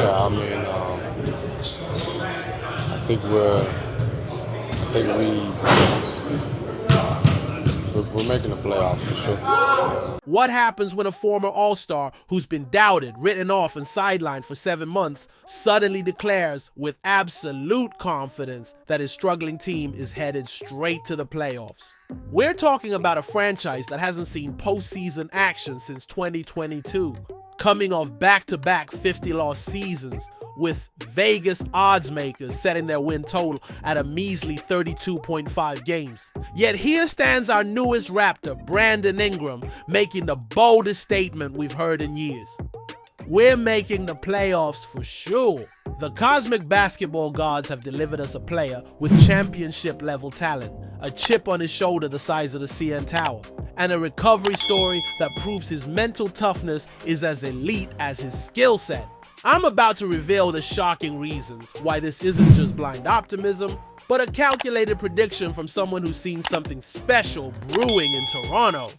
Yeah, I mean, I think I think we're making the playoffs for sure. What happens when a former All-Star who's been doubted, written off, and sidelined for 7 months suddenly declares with absolute confidence that his struggling team is headed straight to the playoffs? We're talking about a franchise that hasn't seen postseason action since 2022, coming off back-to-back 50-loss seasons, with Vegas odds makers setting their win total at a measly 32.5 games. Yet here stands our newest Raptor, Brandon Ingram, making the boldest statement we've heard in years. We're making the playoffs for sure. The cosmic basketball gods have delivered us a player with championship-level talent, a chip on his shoulder the size of the CN Tower, and a recovery story that proves his mental toughness is as elite as his skill set. I'm about to reveal the shocking reasons why this isn't just blind optimism, but a calculated prediction from someone who's seen something special brewing in Toronto.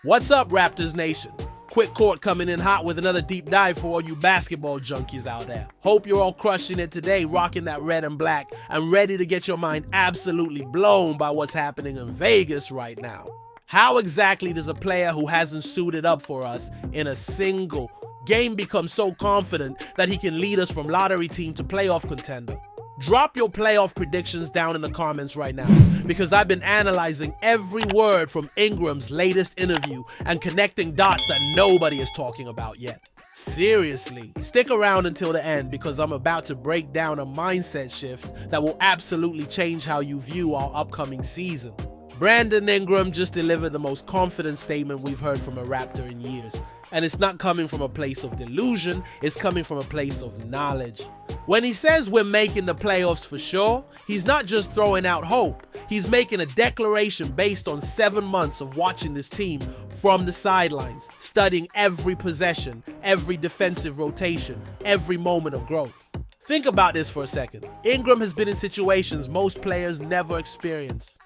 What's up, Raptors Nation? Quick Court coming in hot with another deep dive for all you basketball junkies out there. Hope you're all crushing it today, rocking that red and black, and ready to get your mind absolutely blown by what's happening in Vegas right now. How exactly does a player who hasn't suited up for us in a single game become so confident that he can lead us from lottery team to playoff contender? Drop your playoff predictions down in the comments right now, because I've been analyzing every word from Ingram's latest interview and connecting dots that nobody is talking about yet. Seriously, stick around until the end, because I'm about to break down a mindset shift that will absolutely change how you view our upcoming season. Brandon Ingram just delivered the most confident statement we've heard from a Raptor in years. And it's not coming from a place of delusion, it's coming from a place of knowledge. When he says we're making the playoffs for sure, he's not just throwing out hope. He's making a declaration based on 7 months of watching this team from the sidelines, studying every possession, every defensive rotation, every moment of growth. Think about this for a second. Ingram has been in situations most players never experience.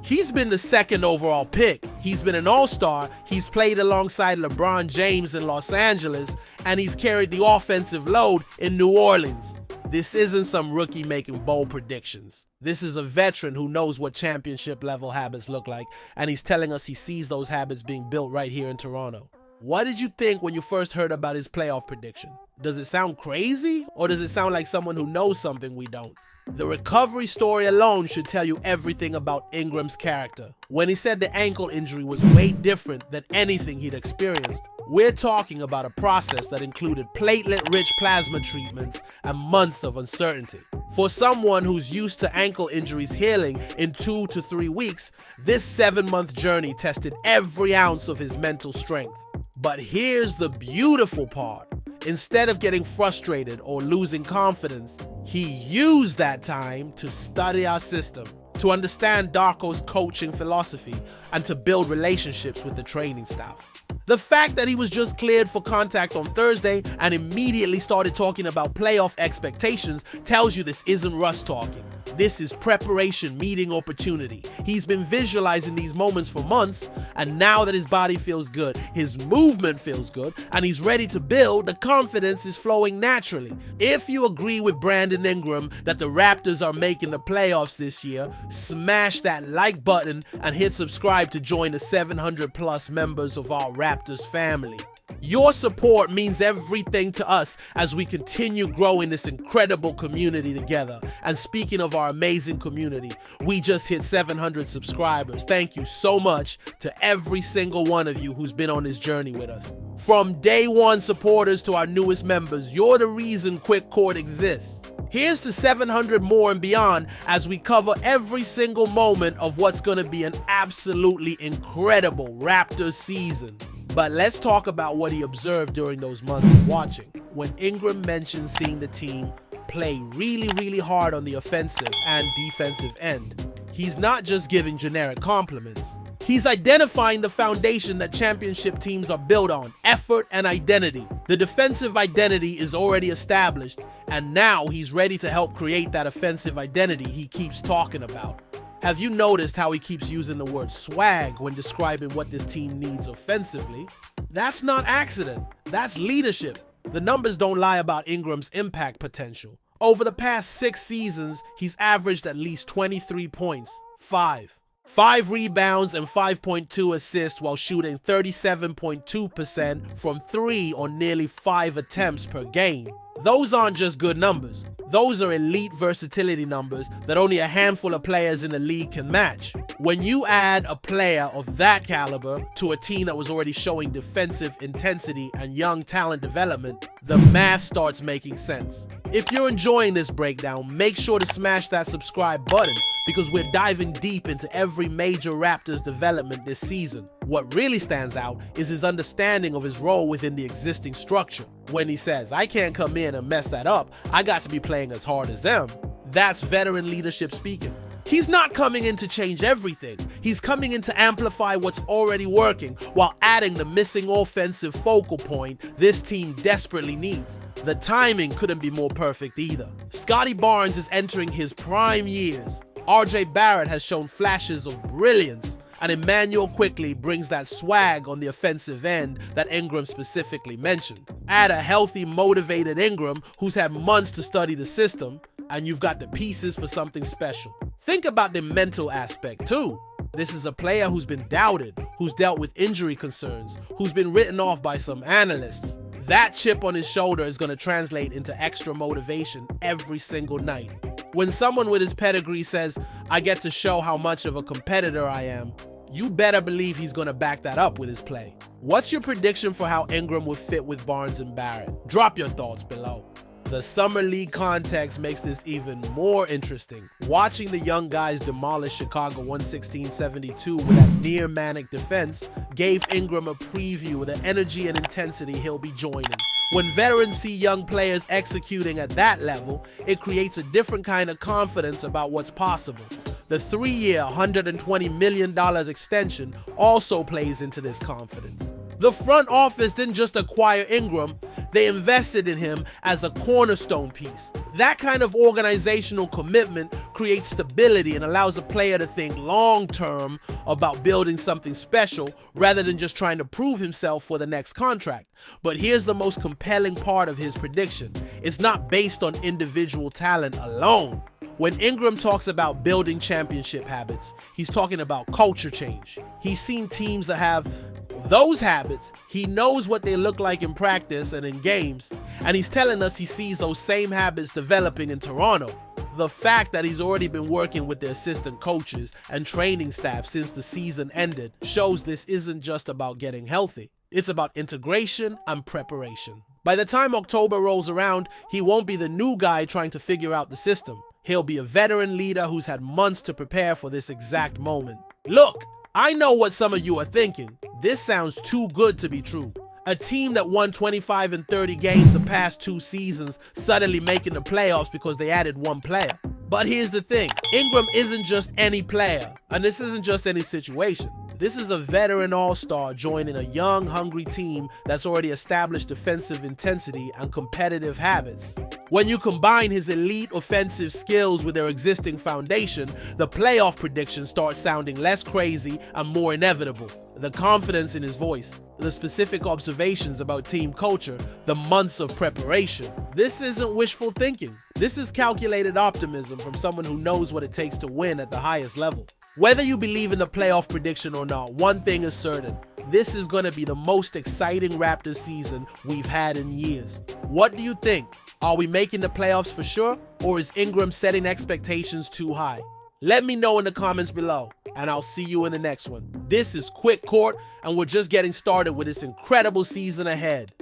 He's been the second overall pick, he's been an all-star, he's played alongside LeBron James in Los Angeles, and he's carried the offensive load in New Orleans. This isn't some rookie making bold predictions. This is a veteran who knows what championship level habits look like, and he's telling us he sees those habits being built right here in Toronto. What did you think when you first heard about his playoff prediction? Does it sound crazy, or does it sound like someone who knows something we don't? The recovery story alone should tell you everything about Ingram's character. When he said the ankle injury was way different than anything he'd experienced, we're talking about a process that included platelet-rich plasma treatments and months of uncertainty. For someone who's used to ankle injuries healing in 2 to 3 weeks, this 7-month journey tested every ounce of his mental strength. But here's the beautiful part. Instead of getting frustrated or losing confidence, he used that time to study our system, to understand Darko's coaching philosophy, and to build relationships with the training staff. The fact that he was just cleared for contact on Thursday and immediately started talking about playoff expectations tells you this isn't Russ talking. This is preparation meeting opportunity. He's been visualizing these moments for months, and now that his body feels good, his movement feels good, and he's ready to build, the confidence is flowing naturally. If you agree with Brandon Ingram that the Raptors are making the playoffs this year, smash that like button and hit subscribe to join the 700 plus members of our Raptors family. Your support means everything to us as we continue growing this incredible community together. And speaking of our amazing community, we just hit 700 subscribers. Thank you so much to every single one of you who's been on this journey with us. From day one supporters to our newest members, you're the reason Quick Court exists. Here's to 700 more and beyond as we cover every single moment of what's going to be an absolutely incredible Raptors season. But let's talk about what he observed during those months of watching. When Ingram mentioned seeing the team play really hard on the offensive and defensive end, he's not just giving generic compliments. He's identifying the foundation that championship teams are built on: effort and identity. The defensive identity is already established, and now he's ready to help create that offensive identity he keeps talking about. Have you noticed how he keeps using the word swag when describing what this team needs offensively? That's not accident, that's leadership. The numbers don't lie about Ingram's impact potential. Over the past 6 seasons, he's averaged at least 23 points, 5 rebounds and 5.2 assists while shooting 37.2% from 3 on nearly 5 attempts per game. Those aren't just good numbers. Those are elite versatility numbers that only a handful of players in the league can match. When you add a player of that caliber to a team that was already showing defensive intensity and young talent development, the math starts making sense. If you're enjoying this breakdown, make sure to smash that subscribe button because we're diving deep into every major Raptors development this season. What really stands out is his understanding of his role within the existing structure. When he says, "I can't come in and mess that up, I got to be playing as hard as them," that's veteran leadership speaking. He's not coming in to change everything. He's coming in to amplify what's already working while adding the missing offensive focal point this team desperately needs. The timing couldn't be more perfect either. Scottie Barnes is entering his prime years. RJ Barrett has shown flashes of brilliance, and Emmanuel Quickley brings that swag on the offensive end that Ingram specifically mentioned. Add a healthy, motivated Ingram who's had months to study the system, and you've got the pieces for something special. Think about the mental aspect too. This is a player who's been doubted, who's dealt with injury concerns, who's been written off by some analysts. That chip on his shoulder is going to translate into extra motivation every single night. When someone with his pedigree says, "I get to show how much of a competitor I am," you better believe he's going to back that up with his play. What's your prediction for how Ingram will fit with Barnes and Barrett? Drop your thoughts below. The Summer League context makes this even more interesting. Watching the young guys demolish Chicago 116-72 with that near-manic defense gave Ingram a preview of the energy and intensity he'll be joining. When veterans see young players executing at that level, it creates a different kind of confidence about what's possible. The 3-year, $120 million extension also plays into this confidence. The front office didn't just acquire Ingram, they invested in him as a cornerstone piece. That kind of organizational commitment creates stability and allows a player to think long-term about building something special rather than just trying to prove himself for the next contract. But here's the most compelling part of his prediction. It's not based on individual talent alone. When Ingram talks about building championship habits, he's talking about culture change. He's seen teams that have those habits. He knows what they look like in practice and in games, and he's telling us he sees those same habits developing in Toronto. The fact that he's already been working with the assistant coaches and training staff since the season ended shows this isn't just about getting healthy. It's about integration and preparation. By the time October rolls around, he won't be the new guy trying to figure out the system. He'll be a veteran leader who's had months to prepare for this exact moment. Look, I know what some of you are thinking. This sounds too good to be true. A team that won 25 and 30 games the past 2 seasons suddenly making the playoffs because they added one player. But here's the thing, Ingram isn't just any player, and this isn't just any situation. This is a veteran all-star joining a young, hungry team that's already established defensive intensity and competitive habits. When you combine his elite offensive skills with their existing foundation, the playoff predictions start sounding less crazy and more inevitable. The confidence in his voice, the specific observations about team culture, the months of preparation. This isn't wishful thinking. This is calculated optimism from someone who knows what it takes to win at the highest level. Whether you believe in the playoff prediction or not, one thing is certain. This is going to be the most exciting Raptors season we've had in years. What do you think? Are we making the playoffs for sure? Or is Ingram setting expectations too high? Let me know in the comments below, and I'll see you in the next one. This is Quick Court, and we're just getting started with this incredible season ahead.